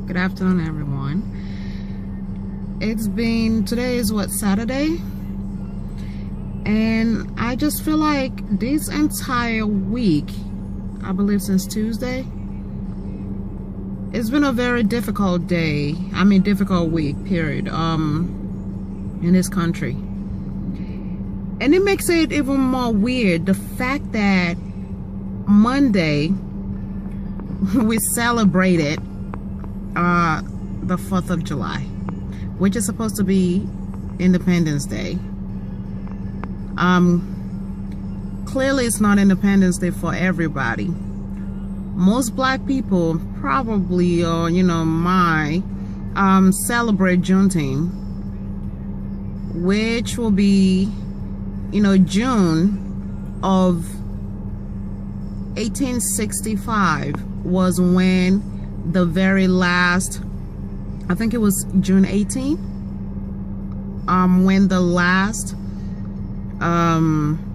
Good afternoon, everyone. Today is what, Saturday? And I just feel like this entire week, I believe since Tuesday, it's been a very difficult difficult week, period, in this country. And it makes it even more weird, the fact that Monday, we celebrated the 4th of July, which is supposed to be Independence Day. Clearly it's not Independence Day for everybody. Most black people probably, or might celebrate Juneteenth, which will be June of 1865 was when the very last, I think it was June 18th, when the last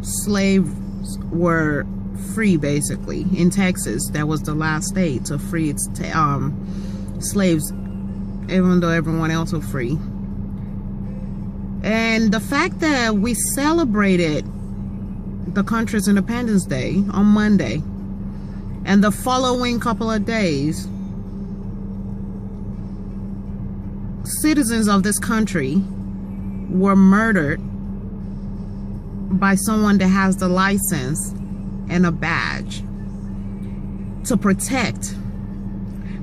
slaves were free, basically, in Texas. That was the last state to free its slaves, even though everyone else was free. And the fact that we celebrated the country's Independence Day on Monday, and the following couple of days, citizens of this country were murdered by someone that has the license and a badge to protect,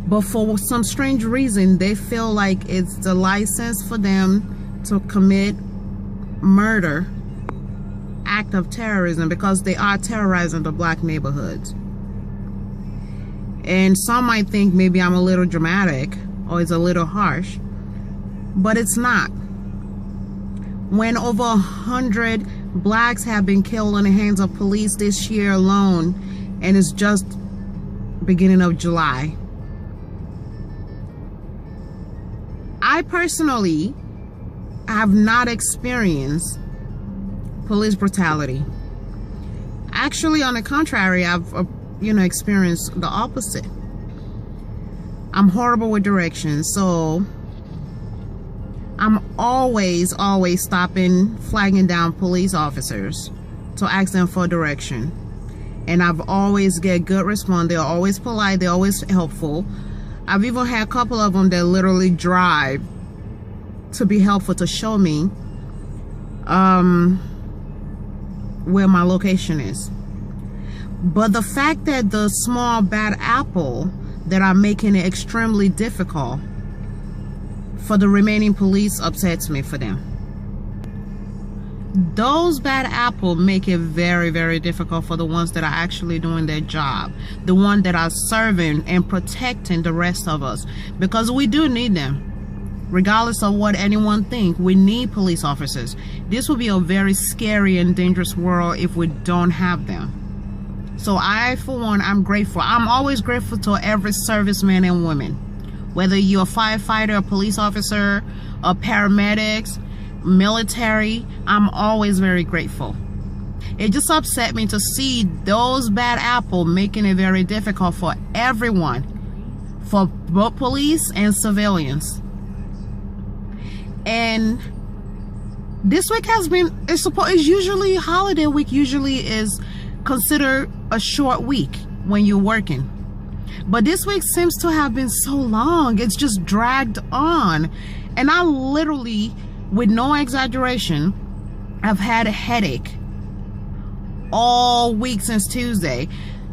but for some strange reason they feel like it's the license for them to commit murder, act of terrorism, because they are terrorizing the black neighborhoods. And some might think maybe I'm a little dramatic or it's a little harsh, but it's not. When over 100 blacks have been killed in the hands of police this year alone, and it's just beginning of July. I personally have not experienced police brutality. Actually, on the contrary, I've experienced the opposite. I'm horrible with directions, so I'm always stopping, flagging down police officers to ask them for direction. And I've always get good response. They're always polite, they're always helpful. I've even had a couple of them that literally drive to be helpful, to show me where my location is. But the fact that the small bad apple that are making it extremely difficult for the remaining police upsets me for them. Those bad apple make it very, very difficult for the ones that are actually doing their job, the ones that are serving and protecting the rest of us, because we do need them. Regardless of what anyone thinks, we need police officers. This will be a very scary and dangerous world if we don't have them. So I, for one, I'm grateful. I'm always grateful to every serviceman and woman. Whether you're a firefighter, a police officer, a paramedics, military, I'm always very grateful. It just upset me to see those bad apples making it very difficult for everyone, for both police and civilians. And this week has been, it's usually holiday week, usually is considered a short week when you're working. But this week seems to have been so long. It's just dragged on. And I literally, with no exaggeration, I've had a headache all week since Tuesday.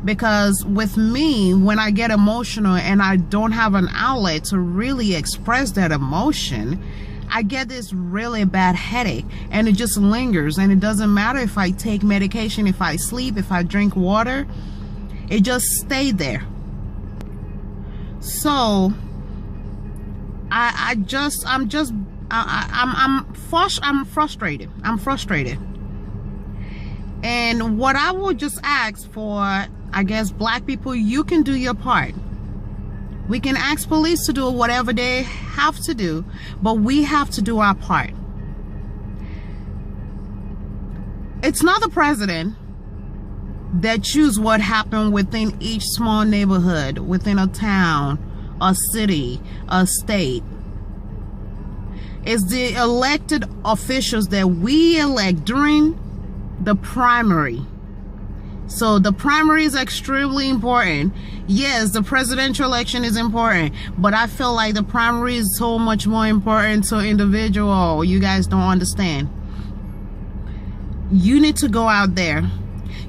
Because with me, when I get emotional and I don't have an outlet to really express that emotion, I get this really bad headache, and it just lingers. And it doesn't matter if I take medication, if I sleep, if I drink water, it just stayed there. So I'm frustrated. I'm frustrated. And what I would just ask for, I guess, black people, you can do your part. We can ask police to do whatever they have to do, but we have to do our part. It's not the president that choose what happened within each small neighborhood, within a town, a city, a state. It's the elected officials that we elect during the primary. So the primary is extremely important. Yes, the presidential election is important, but I feel like the primary is so much more important to individual. You guys don't understand. You need to go out there.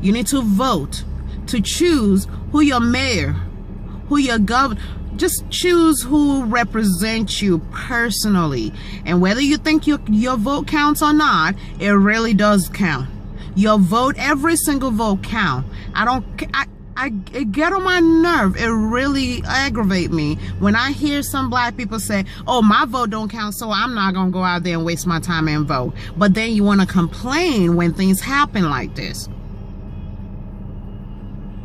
You need to vote to choose who your mayor, who your governor. Just choose who represents you personally. And whether you think your vote counts or not, it really does count. Your vote, every single vote count. It get on my nerve. It really aggravate me when I hear some black people say, oh, my vote don't count, so I'm not gonna go out there and waste my time and vote. But then you want to complain when things happen like this.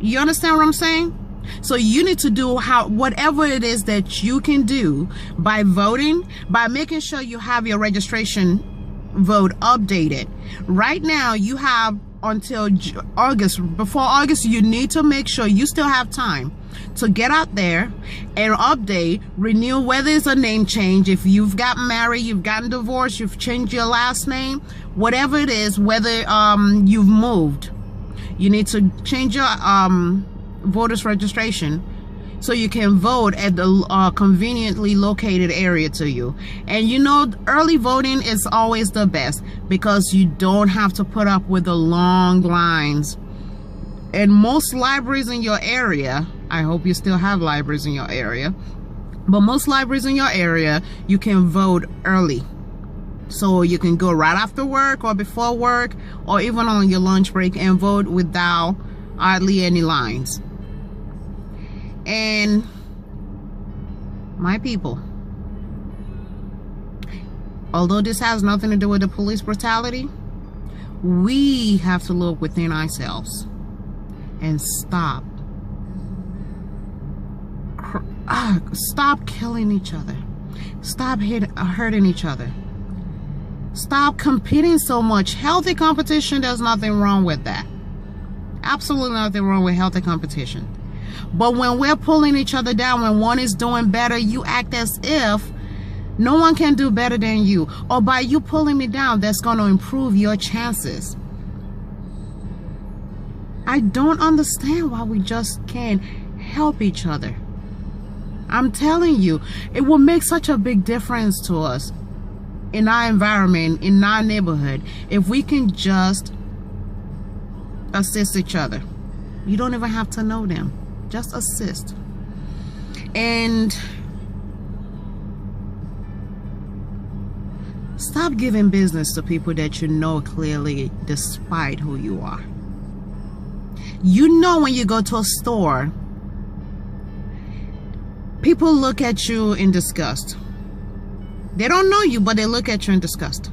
You understand what I'm saying? So you need to do whatever it is that you can do by voting, by making sure you have your registration vote updated. Right now you have until August. Before August, you need to make sure you still have time to get out there and update, renew, whether it's a name change, if you've gotten married, you've gotten divorced, you've changed your last name, whatever it is, whether you've moved, you need to change your voters registration so you can vote at the conveniently located area to you. And you know, early voting is always the best because you don't have to put up with the long lines. And most libraries in your area, I hope you still have libraries in your area, but most libraries in your area, you can vote early. So you can go right after work or before work or even on your lunch break and vote without hardly any lines. And my people, although this has nothing to do with the police brutality, we have to look within ourselves and stop killing each other, stop hurting each other, stop competing so much. Healthy competition, there's nothing wrong with that. Absolutely nothing wrong with healthy competition. But when we're pulling each other down, when one is doing better, you act as if no one can do better than you. Or by you pulling me down, that's going to improve your chances. I don't understand why we just can't help each other. I'm telling you, it will make such a big difference to us in our environment, in our neighborhood, if we can just assist each other. You don't even have to know them. Just assist. And stop giving business to people that you know clearly despite who you are. You know, when you go to a store, people look at you in disgust. They don't know you, but they look at you in disgust.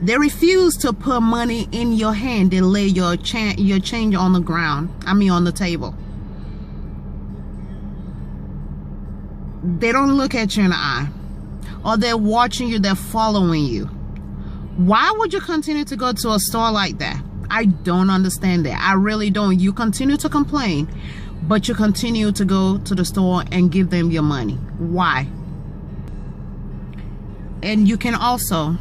They refuse to put money in your hand. They lay your change on the ground. On the table. They don't look at you in the eye. Or they're watching you, they're following you. Why would you continue to go to a store like that? I don't understand that. I really don't. You continue to complain, but you continue to go to the store and give them your money. Why? And you can also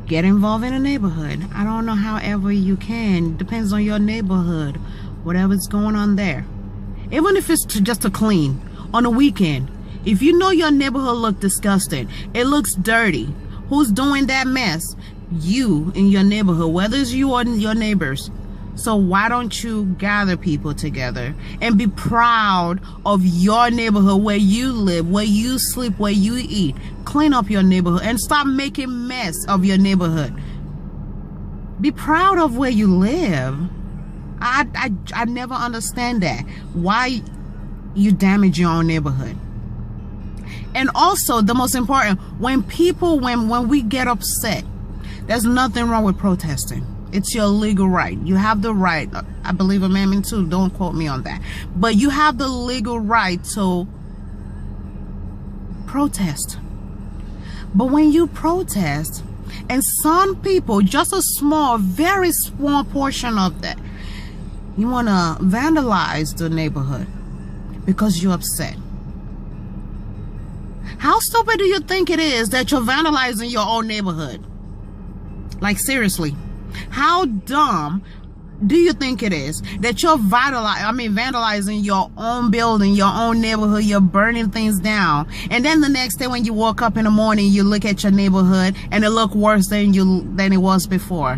get involved in a neighborhood. I don't know however you can. Depends on your neighborhood. Whatever's going on there. Even if it's just to clean on a weekend. If you know your neighborhood looks disgusting, it looks dirty, who's doing that mess? You in your neighborhood, whether it's you or your neighbors. So why don't you gather people together and be proud of your neighborhood, where you live, where you sleep, where you eat. Clean up your neighborhood and stop making mess of your neighborhood. Be proud of where you live. I never understand that. Why you damage your own neighborhood. And also, the most important, when we get upset, there's nothing wrong with protesting. It's your legal right. You have the right. I believe Amendment 2. Don't quote me on that. But you have the legal right to protest. But when you protest, and some people, just a small, very small portion of that, You want to vandalize the neighborhood because you're upset. How stupid do you think it is that you're vandalizing your own neighborhood? Like, seriously, how dumb do you think it is that you're vandalizing your own building, your own neighborhood? You're burning things down, and then the next day when you woke up in the morning, you look at your neighborhood and it look worse than it was before.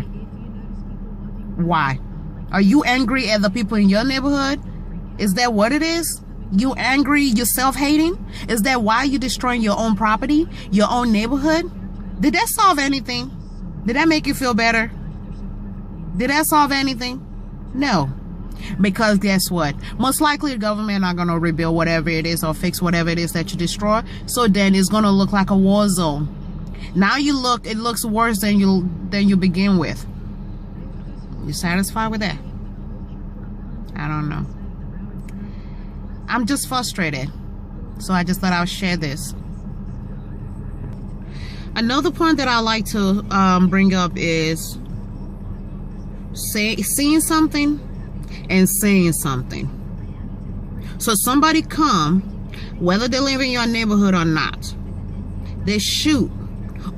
Why? Are you angry at the people in your neighborhood? Is that what it is? You angry, you self-hating? Is that why you're destroying your own property, your own neighborhood? Did that solve anything? Did that make you feel better? Did that solve anything? No. Because guess what? Most likely the government not going to rebuild whatever it is or fix whatever it is that you destroy. So then it's going to look like a war zone. Now it looks worse than you begin with. You satisfied with that? I don't know. I'm just frustrated. So I just thought I would share this. Another point that I like to bring up is seeing something and saying something. So somebody come, whether they live in your neighborhood or not, they shoot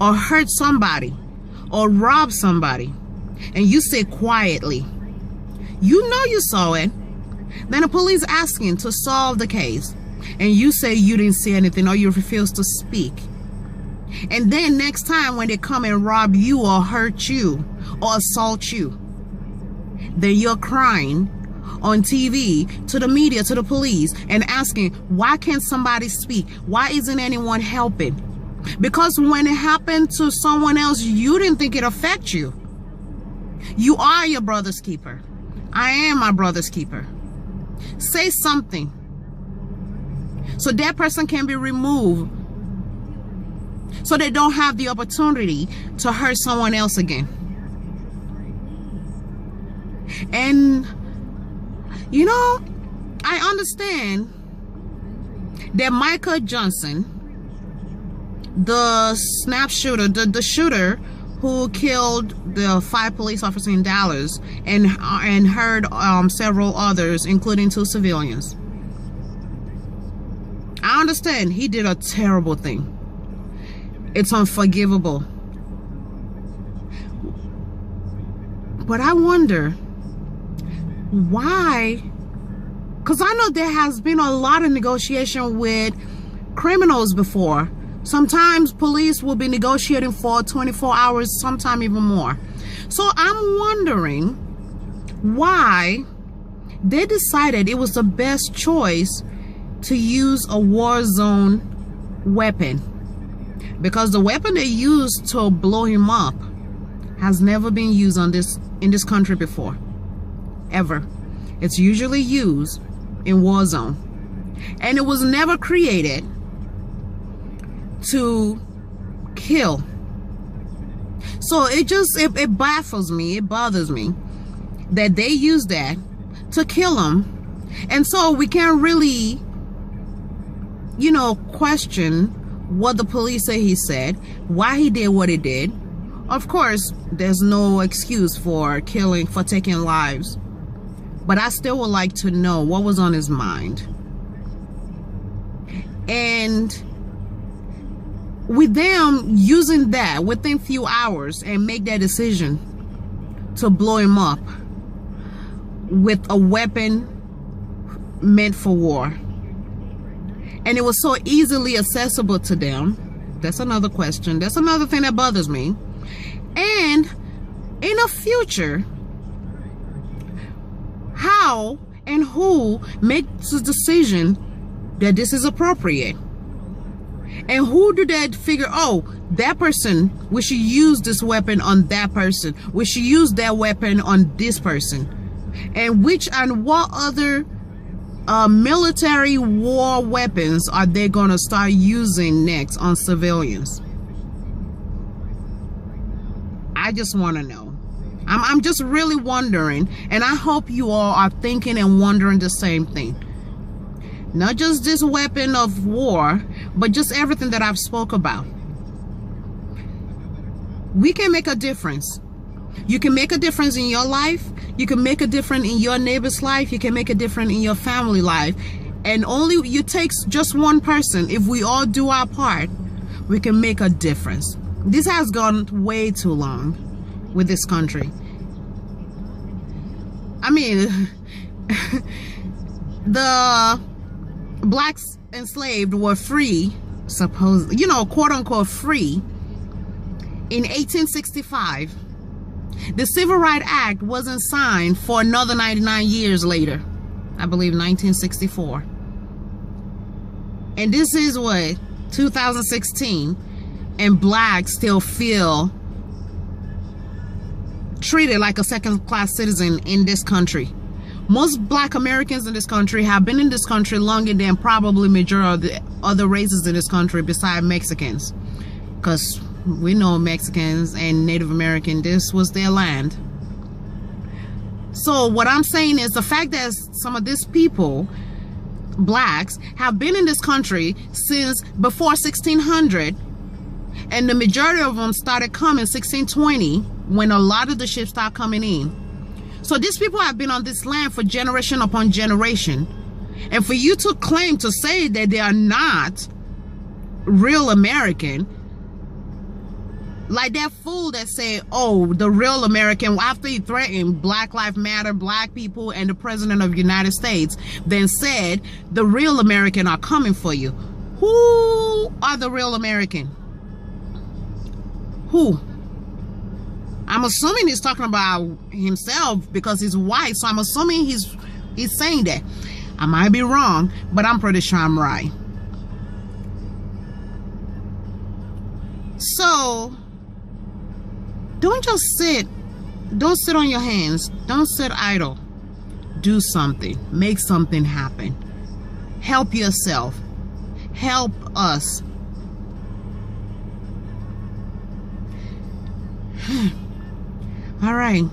or hurt somebody or rob somebody, and you say quietly, you know you saw it. Then the police asking to solve the case, and you say you didn't see anything or you refuse to speak. And then next time when they come and rob you or hurt you or assault you, then you're crying on TV to the media, to the police, and asking, why can't somebody speak? Why isn't anyone helping? Because when it happened to someone else, you didn't think it affect you. You are your brother's keeper. I am my brother's keeper. Say something so that person can be removed, so they don't have the opportunity to hurt someone else again. And you know, I understand that Michael Johnson, the snap shooter, the shooter who killed the 5 police officers in Dallas and hurt several others, including 2 civilians. I understand he did a terrible thing. It's unforgivable. But I wonder why, because I know there has been a lot of negotiation with criminals before. Sometimes police will be negotiating for 24 hours, sometime even more. So I'm wondering why they decided it was the best choice to use a war zone weapon. Because the weapon they used to blow him up has never been used in this country before. Ever. It's usually used in war zone. And it was never created to kill. So it baffles me, it bothers me that they use that to kill him. And so we can't really, you know, question what the police say he said, why he did what he did. Of course, there's no excuse for taking lives. But I still would like to know what was on his mind. And with them using that within few hours and make that decision to blow him up with a weapon meant for war, and it was so easily accessible to them, that's another question. That's another thing that bothers me. And in the future, how and who makes the decision that this is appropriate? And who do that figure, oh, that person, we should use this weapon on that person. We should use that weapon on this person. And what other military war weapons are they going to start using next on civilians? I just want to know. I'm just really wondering, and I hope you all are thinking and wondering the same thing. Not just this weapon of war, but just everything that I've spoke about. We can make a difference You can make a difference in your life. You can make a difference in your neighbor's life. You can make a difference in your family life. And only it takes just one person. If we all do our part, we can make a difference. This has gone way too long with this country. I mean, the blacks enslaved were free, quote unquote free, in 1865. The Civil Rights Act wasn't signed for another 99 years later. I believe 1964. And this is what, 2016, and blacks still feel treated like a second-class citizen in this country. Most black Americans in this country have been in this country longer than probably majority of the other races in this country besides Mexicans. Because we know Mexicans and Native American, this was their land. So what I'm saying is the fact that some of these people, blacks, have been in this country since before 1600, and the majority of them started coming 1620 when a lot of the ships started coming in. So these people have been on this land for generation upon generation. And for you to claim to say that they are not real American, like that fool that said, oh, the real American, after he threatened Black Lives Matter, black people, and the President of the United States, then said, the real American are coming for you. Who are the real American? Who? I'm assuming he's talking about himself because he's white, so I'm assuming he's saying that. I might be wrong, but I'm pretty sure I'm right. So don't just sit on your hands. Don't sit idle. Do something. Make something happen. Help yourself. Help us. All right.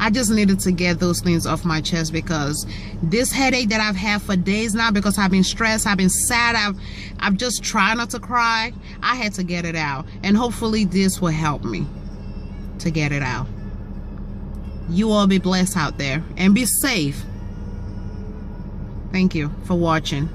I just needed to get those things off my chest because this headache that I've had for days now, because I've been stressed, I've been sad, I've just tried not to cry. I had to get it out, and hopefully this will help me to get it out. You all be blessed out there and be safe. Thank you for watching.